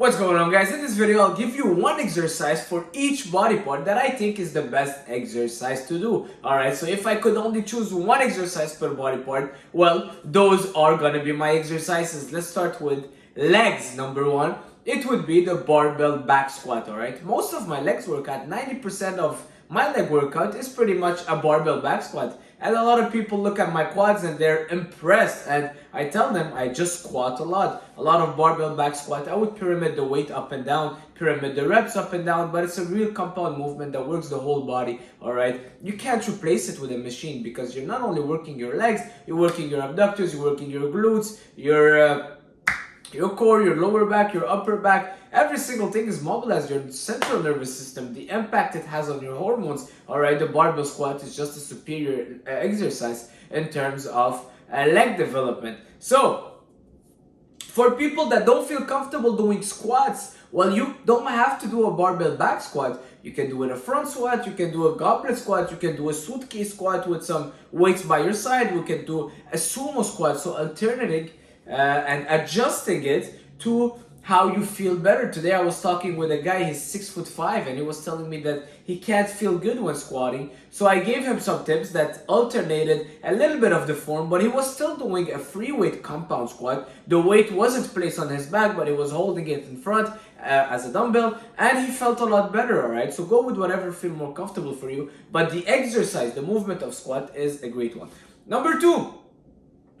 What's going on, guys? In this video I'll give you one exercise for each body part that I think is the best exercise to do. Alright, so if I could only choose one exercise per body part, well, those are gonna be my exercises. Let's start with legs. Number one, it would be the barbell back squat. Alright, most of my legs workout, 90% of my leg workout is pretty much a barbell back squat. And a lot of people look at my quads and they're impressed, and I tell them I just squat a lot of barbell back squat. I would pyramid the weight up and down, pyramid the reps up and down, but it's a real compound movement that works the whole body. All right, you can't replace it with a machine because you're not only working your legs, you're working your abductors, you're working your glutes, your core, your lower back, your upper back. Every single thing is mobilized. Your central nervous system, the impact it has on your hormones. Alright, the barbell squat is just a superior exercise in terms of leg development. So, for people that don't feel comfortable doing squats, well, you don't have to do a barbell back squat. You can do it a front squat, you can do a goblet squat, you can do a suitcase squat with some weights by your side, you can do a sumo squat. So alternating and adjusting it to how you feel better. Today I was talking with a guy, he's 6'5", and he was telling me that he can't feel good when squatting. So I gave him some tips that alternated a little bit of the form, but he was still doing a free weight compound squat. The weight wasn't placed on his back, but he was holding it in front as a dumbbell, and he felt a lot better. All right, so go with whatever feel more comfortable for you, but the exercise, the movement of squat is a great one. Number two,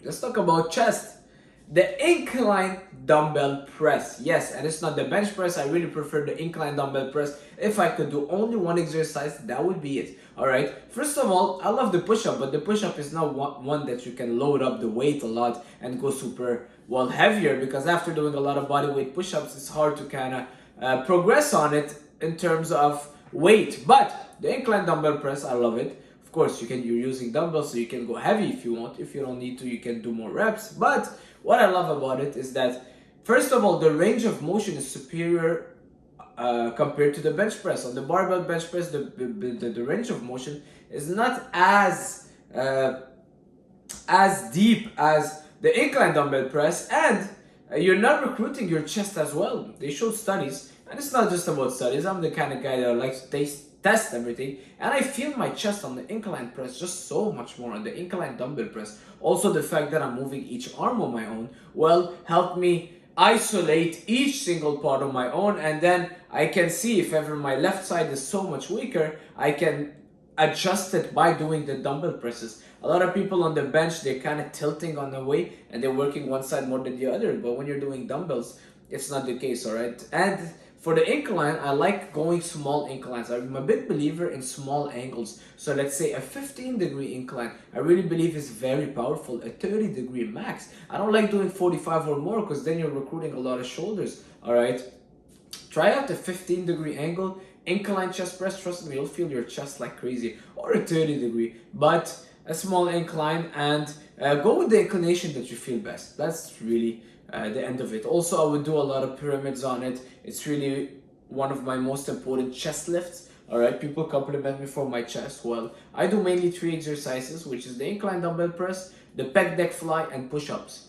let's talk about chest. The incline dumbbell press. Yes, and it's not the bench press. I really prefer the incline dumbbell press. If I could do only one exercise, that would be it. Alright, first of all, I love the push-up, but the push-up is not one that you can load up the weight a lot and go super, well, heavier, because after doing a lot of body weight push-ups, it's hard to kind of progress on it in terms of weight. But the incline dumbbell press, I love it. Of course, you're using dumbbells, so you can go heavy if you want. If you don't need to, you can do more reps. But what I love about it is that, first of all, the range of motion is superior compared to the bench press. On the barbell bench press, the range of motion is not as deep as the incline dumbbell press, and you're not recruiting your chest as well. They showed studies, and it's not just about studies. I'm the kind of guy that likes to test everything, and I feel my chest on the incline press just so much more on the incline dumbbell press. Also, the fact that I'm moving each arm on my own, well, helped me isolate each single part on my own, and then I can see if ever my left side is so much weaker, I can adjust it by doing the dumbbell presses. A lot of people on the bench, they're kind of tilting on the way and they're working one side more than the other, but when you're doing dumbbells, it's not the case. All right, and for the incline, I like going small inclines. I'm a big believer in small angles. So let's say a 15-degree incline, I really believe is very powerful. A 30-degree max. I don't like doing 45 or more because then you're recruiting a lot of shoulders. All right, try out the 15-degree angle, incline chest press. Trust me, you'll feel your chest like crazy. Or a 30-degree, but a small incline, and go with the inclination that you feel best. That's really the end of it. Also, I would do a lot of pyramids on it. It's really one of my most important chest lifts. Alright, people compliment me for my chest. Well, I do mainly three exercises, which is the incline dumbbell press, the pec deck fly, and push-ups.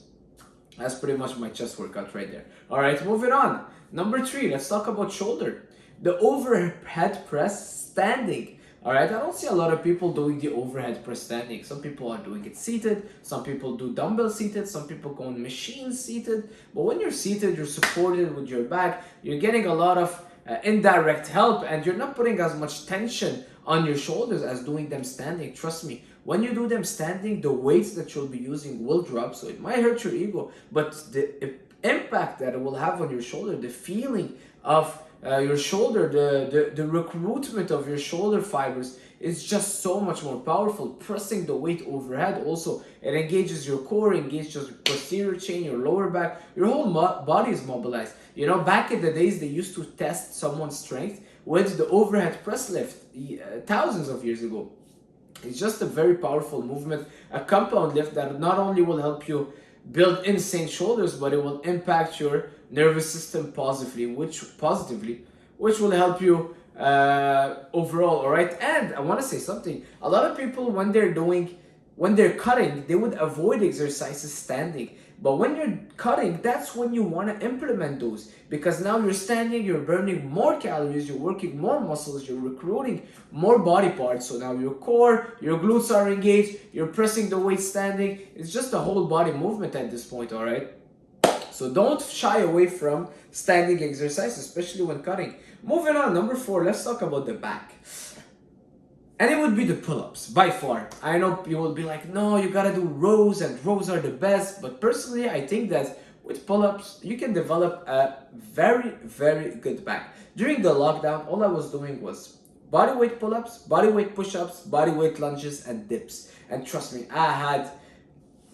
That's pretty much my chest workout right there. Alright, moving on. Number three, let's talk about shoulder. The overhead press standing. Alright, I don't see a lot of people doing the overhead press standing. Some people are doing it seated, some people do dumbbell seated, some people go on machine seated. But when you're seated, you're supported with your back, you're getting a lot of indirect help, and you're not putting as much tension on your shoulders as doing them standing. Trust me, when you do them standing, the weights that you'll be using will drop, so it might hurt your ego, but the impact that it will have on your shoulder, the feeling of your shoulder, the recruitment of your shoulder fibers is just so much more powerful. Pressing the weight overhead also, it engages your core, engages your posterior chain, your lower back, your whole body is mobilized. You know, back in the days, they used to test someone's strength with the overhead press lift thousands of years ago. It's just a very powerful movement, a compound lift that not only will help you build insane shoulders, but it will impact your nervous system positively, which will help you overall. All right, and I want to say something. A lot of people, when they're cutting, they would avoid exercises standing. But when you're cutting, that's when you want to implement those, because now you're standing, you're burning more calories, you're working more muscles, you're recruiting more body parts. So now your core, your glutes are engaged, you're pressing the weight standing. It's just a whole body movement at this point, all right? So don't shy away from standing exercise, especially when cutting. Moving on, number 4, let's talk about the back. And it would be the pull-ups, by far. I know you will be like, no, you gotta do rows, and rows are the best. But personally, I think that with pull-ups, you can develop a very, very good back. During the lockdown, all I was doing was body weight pull-ups, body weight push-ups, body weight lunges, and dips. And trust me,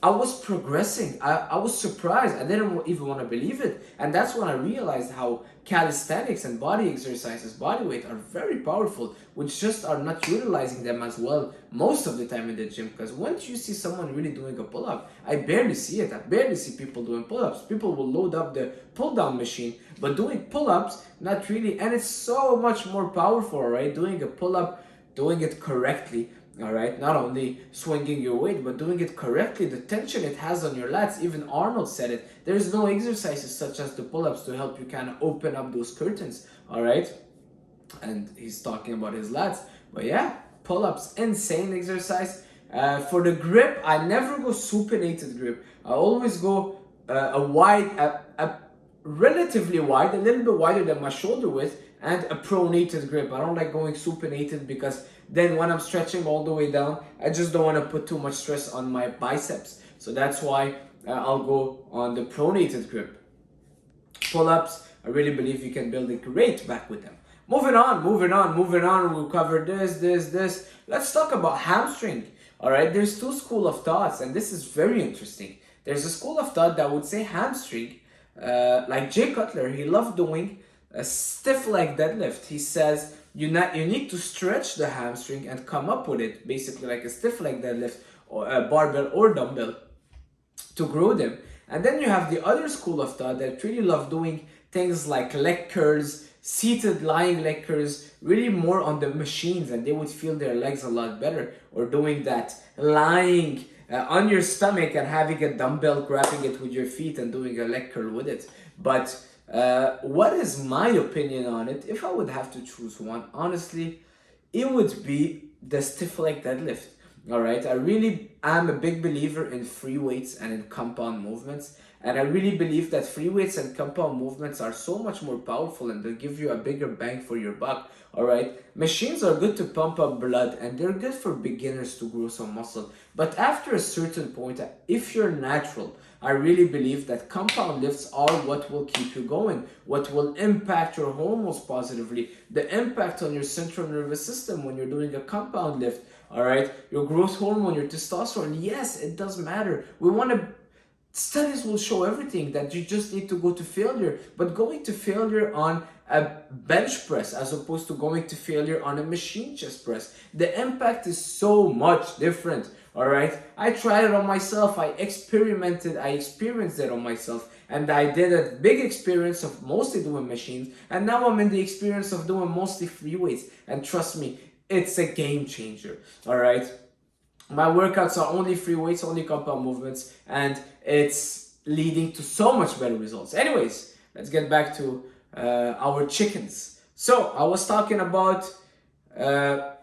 I was progressing. I was surprised. I didn't even want to believe it. And that's when I realized how calisthenics and body exercises, body weight, are very powerful, which just are not utilizing them as well most of the time in the gym. Because once you see someone really doing a pull-up, I barely see it. I barely see people doing pull-ups. People will load up the pull-down machine, but doing pull-ups, not really. And it's so much more powerful, right? Doing a pull-up, doing it correctly. All right, not only swinging your weight, but doing it correctly. The tension it has on your lats, even Arnold said it. There's no exercises such as the pull-ups to help you kind of open up those curtains. All right, and he's talking about his lats. But yeah, pull-ups, insane exercise. For the grip, I never go supinated grip. I always go a relatively wide, a little bit wider than my shoulder width, and a pronated grip. I don't like going supinated because then when I'm stretching all the way down, I just don't want to put too much stress on my biceps. So that's why I'll go on the pronated grip. Pull-ups, I really believe you can build a great back with them. Moving on. We'll cover this. Let's talk about hamstring. All right, there's 2 schools of thoughts, and this is very interesting. There's a school of thought that would say hamstring, like Jay Cutler, he loved doing a stiff leg deadlift. He says you need to stretch the hamstring and come up with it, basically like a stiff leg deadlift or a barbell or dumbbell to grow them. And then you have the other school of thought that really love doing things like leg curls, seated lying leg curls, really more on the machines, and they would feel their legs a lot better, or doing that lying on your stomach and having a dumbbell, grabbing it with your feet and doing a leg curl with it. But what is my opinion on it? If I would have to choose one, honestly, it would be the stiff leg deadlift. All right, I really am a big believer in free weights and in compound movements. And I really believe that free weights and compound movements are so much more powerful, and they'll give you a bigger bang for your buck. All right, machines are good to pump up blood, and they're good for beginners to grow some muscle. But after a certain point, if you're natural, I really believe that compound lifts are what will keep you going, what will impact your hormones positively, the impact on your central nervous system when you're doing a compound lift. All right, your growth hormone, your testosterone, yes, it does matter. Studies will show everything, that you just need to go to failure, but going to failure on a bench press as opposed to going to failure on a machine chest press, the impact is so much different. All right, I tried it on myself, I experienced it on myself, and I did a big experience of mostly doing machines, and now I'm in the experience of doing mostly free weights, and trust me, it's a game changer. All right, my workouts are only free weights, only compound movements, and it's leading to so much better results. Anyways, let's get back to our chickens. So I was talking about the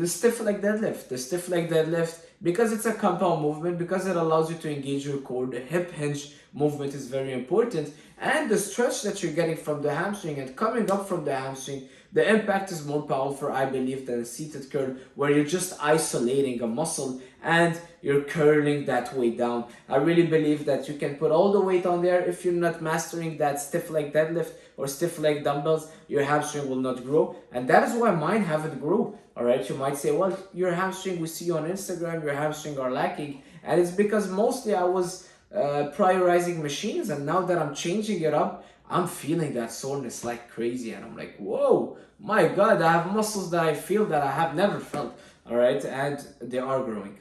stiff leg deadlift. The stiff leg deadlift, because it's a compound movement, because it allows you to engage your core, the hip hinge movement is very important, and the stretch that you're getting from the hamstring and coming up from the hamstring, the impact is more powerful, I believe, than a seated curl, where you're just isolating a muscle and you're curling that weight down. I really believe that you can put all the weight on there. If you're not mastering that stiff leg deadlift or stiff leg dumbbells, your hamstring will not grow. And that is why mine haven't grown. All right, you might say, well, your hamstring, we see you on Instagram, your hamstring are lacking. And it's because mostly I was prioritizing machines, and now that I'm changing it up, I'm feeling that soreness like crazy, and I'm like, whoa, my God, I have muscles that I feel that I have never felt, all right, and they are growing.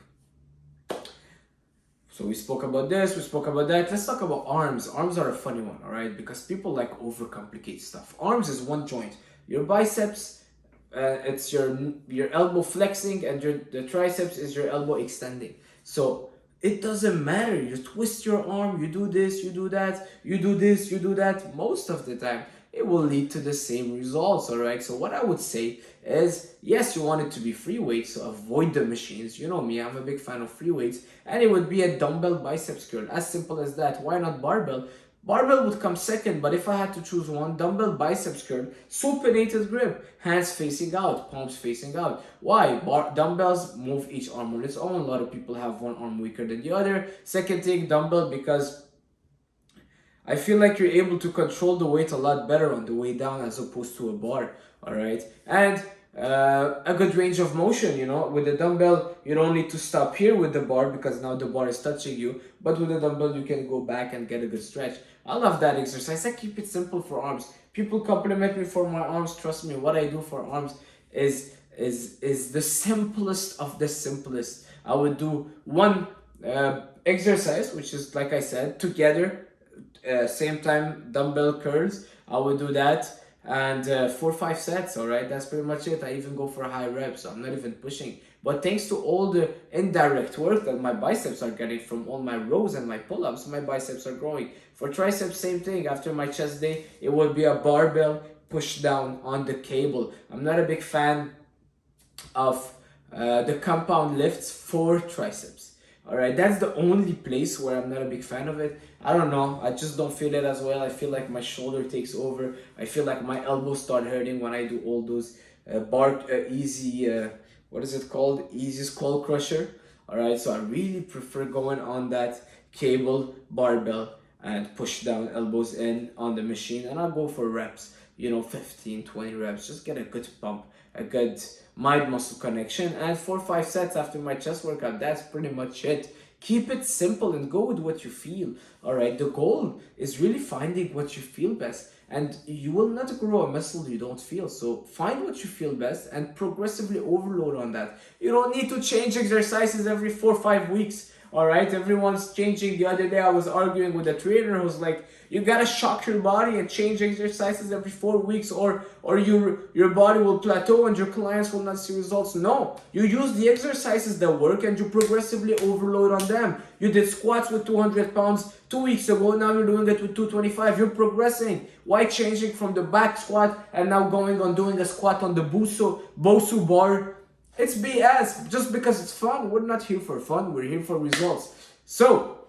So we spoke about this, we spoke about that. Let's talk about arms. Arms are a funny one, all right, because people like overcomplicate stuff. Arms is one joint. Your biceps, it's your elbow flexing, and the triceps is your elbow extending. So It doesn't matter. You twist your arm, you do this, you do that, you do this, you do that. Most of the time, it will lead to the same results, all right? So, what I would say is yes, you want it to be free weights, so avoid the machines. You know me, I'm a big fan of free weights, and it would be a dumbbell biceps curl. As simple as that. Why not barbell? Barbell would come second, but if I had to choose one, dumbbell biceps curl, supinated grip, hands facing out, palms facing out. Why? Dumbbells move each arm on its own. A lot of people have one arm weaker than the other. Second thing, dumbbell, because I feel like you're able to control the weight a lot better on the way down as opposed to a bar, all right? And a good range of motion, you know. With the dumbbell, you don't need to stop here with the bar because now the bar is touching you. But with the dumbbell, you can go back and get a good stretch. I love that exercise. I keep it simple for arms. People compliment me for my arms. Trust me, what I do for arms is the simplest of the simplest. I would do one exercise, which is like I said, together, same time dumbbell curls. I would do that and 4 or 5 sets. All right, that's pretty much it. I even go for high reps, so I'm not even pushing. But thanks to all the indirect work that my biceps are getting from all my rows and my pull-ups, my biceps are growing. For triceps, same thing. After my chest day, it will be a barbell push down on the cable. I'm not a big fan of the compound lifts for triceps. All right, that's the only place where I'm not a big fan of it. I don't know, I just don't feel it as well. I feel like my shoulder takes over. I feel like my elbows start hurting when I do all those what is it called? Easy skull crusher. All right, so I really prefer going on that cable barbell and push down, elbows in on the machine, and I'll go for reps, you know, 15, 20 reps. Just get a good pump, a good mind muscle connection, and 4 or 5 sets after my chest workout. That's pretty much it. Keep it simple and go with what you feel. All right, the goal is really finding what you feel best, and you will not grow a muscle you don't feel. So find what you feel best and progressively overload on that. You don't need to change exercises every 4 or 5 weeks. All right, everyone's changing. The other day I was arguing with a trainer who's like, you gotta shock your body and change exercises every 4 weeks, or your body will plateau and your clients will not see results. No, you use the exercises that work and you progressively overload on them. You did squats with 200 pounds 2 weeks ago, now you're doing it with 225. You're progressing. Why changing from the back squat and now going on doing a squat on the Bosu bar? It's BS. Just because it's fun. We're not here for fun. We're here for results. So,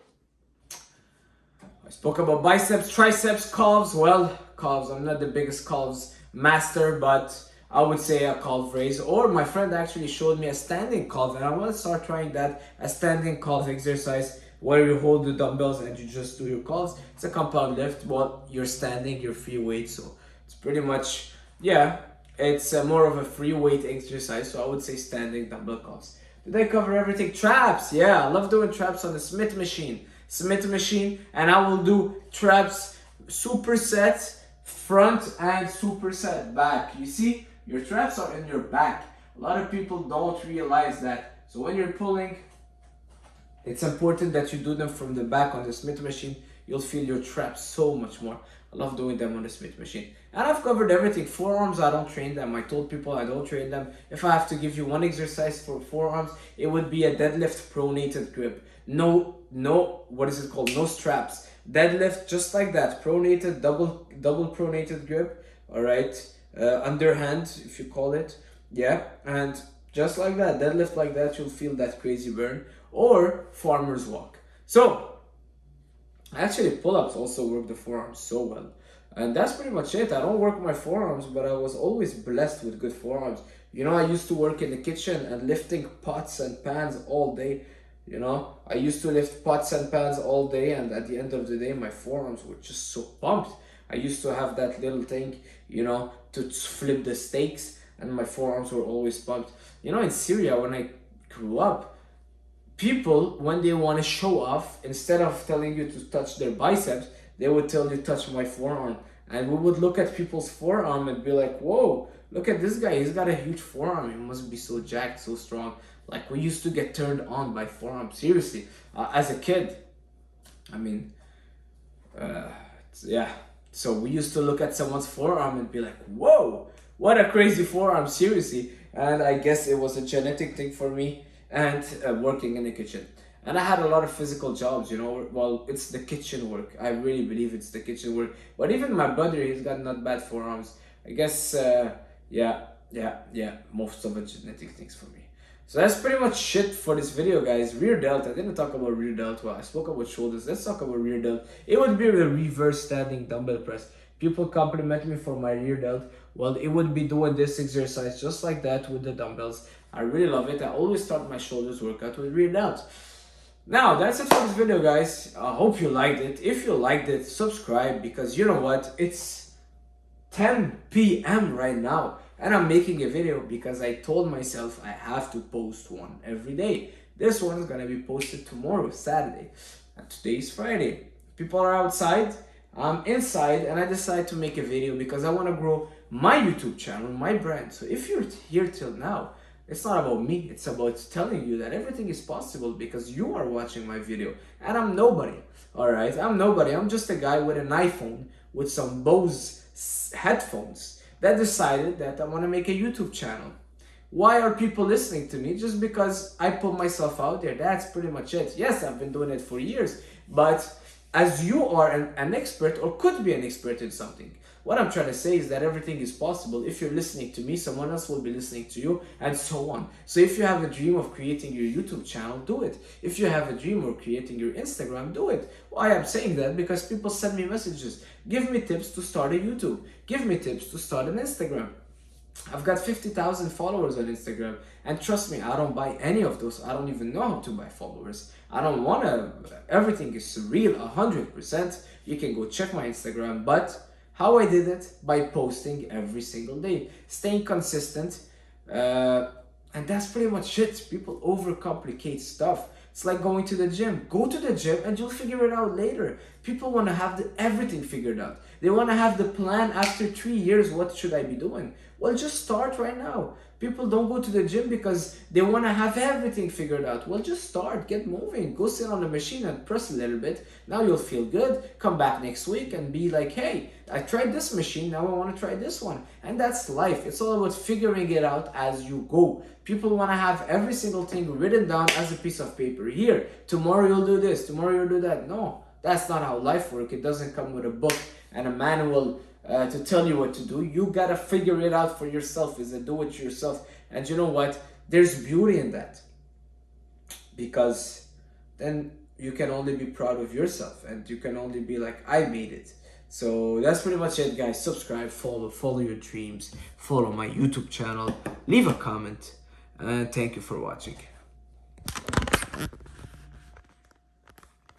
I spoke about biceps, triceps, calves. Well, calves. I'm not the biggest calves master, but I would say a calf raise. Or my friend actually showed me a standing calf, and I want to start trying that. A standing calf exercise where you hold the dumbbells and you just do your calves. It's a compound lift. Well, you're standing, you're free weight. So, it's pretty much, yeah. It's more of a free weight exercise, so I would say standing dumbbell calves. Did I cover everything? Traps, yeah, I love doing traps on the Smith machine. And I will do traps superset front and superset back. You see, your traps are in your back. A lot of people don't realize that. So when you're pulling, it's important that you do them from the back on the Smith machine. You'll feel your traps so much more. I love doing them on the Smith machine. And I've covered everything. Forearms, I don't train them. I told people I don't train them. If I have to give you one exercise for forearms, it would be a deadlift pronated grip. No, what is it called? No straps. Deadlift just like that. Pronated, double pronated grip. All right. Underhand, if you call it. Yeah. And just like that, deadlift like that, you'll feel that crazy burn. Or farmer's walk. So, actually, pull-ups also work the forearms so well. And that's pretty much it. I don't work my forearms, but I was always blessed with good forearms. You know, I used to work in the kitchen and lifting pots and pans all day. You know, I used to lift pots and pans all day, and at the end of the day, my forearms were just so pumped. I used to have that little thing, you know, to flip the steaks, and my forearms were always pumped. You know, in Syria, when I grew up, people, when they want to show off, instead of telling you to touch their biceps, they would tell you touch my forearm. And we would look at people's forearm and be like, whoa, look at this guy. He's got a huge forearm. He must be so jacked, so strong. Like, we used to get turned on by forearm. Seriously, as a kid. I mean, yeah. So we used to look at someone's forearm and be like, whoa, what a crazy forearm, seriously. And I guess it was a genetic thing for me and working in the kitchen. And I had a lot of physical jobs, you know. Well, it's the kitchen work. I really believe it's the kitchen work. But even my brother, he's got not bad forearms. I guess, yeah, most of it genetic things for me. So that's pretty much it for this video, guys. Rear delt. I didn't talk about rear delt. Well, I spoke about shoulders. Let's talk about rear delt. It would be the reverse standing dumbbell press. People compliment me for my rear delt. Well, it would be doing this exercise just like that with the dumbbells. I really love it. I always start my shoulders workout with rear delt. Now, that's it for this video, guys. I hope you liked it. If you liked it, subscribe, because you know what? It's 10 p.m. right now. And I'm making a video because I told myself I have to post one every day. This one is going to be posted tomorrow, Saturday. And today is Friday. People are outside. I'm inside, and I decided to make a video because I want to grow my YouTube channel, my brand. So if you're here till now, it's not about me. It's about telling you that everything is possible because you are watching my video. And I'm nobody. All right? I'm nobody. I'm just a guy with an iPhone with some Bose headphones that decided that I want to make a YouTube channel. Why are people listening to me? Just because I put myself out there. That's pretty much it. Yes, I've been doing it for years, but as you are an expert or could be an expert in something, what I'm trying to say is that everything is possible. If you're listening to me, someone else will be listening to you, and so on. So if you have a dream of creating your YouTube channel, do it. If you have a dream of creating your Instagram, do it. Why I'm saying that? Because people send me messages. Give me tips to start a YouTube. Give me tips to start an Instagram. I've got 50,000 followers on Instagram, and trust me, I don't buy any of those. I don't even know how to buy followers. I don't want to. Everything is real, 100%. You can go check my Instagram, but how I did it? By posting every single day, staying consistent, and that's pretty much it. People overcomplicate stuff. It's like going to the gym. Go to the gym and you'll figure it out later. People want to have everything figured out. They want to have the plan after 3 years. What should I be doing? Well, just start right now. People don't go to the gym because they want to have everything figured out. Well, just start. Get moving. Go sit on the machine and press a little bit. Now you'll feel good. Come back next week and be like, hey, I tried this machine. Now I want to try this one. And that's life. It's all about figuring it out as you go. People want to have every single thing written down as a piece of paper. Here, tomorrow you'll do this. Tomorrow you'll do that. No, that's not how life works. It doesn't come with a book and a manual to tell you what to do. You gotta figure it out for yourself. Is a do-it-yourself. And you know what? There's beauty in that, because then you can only be proud of yourself, and you can only be like, I made it. So that's pretty much it, guys. Subscribe, follow your dreams, follow my YouTube channel, leave a comment, and thank you for watching.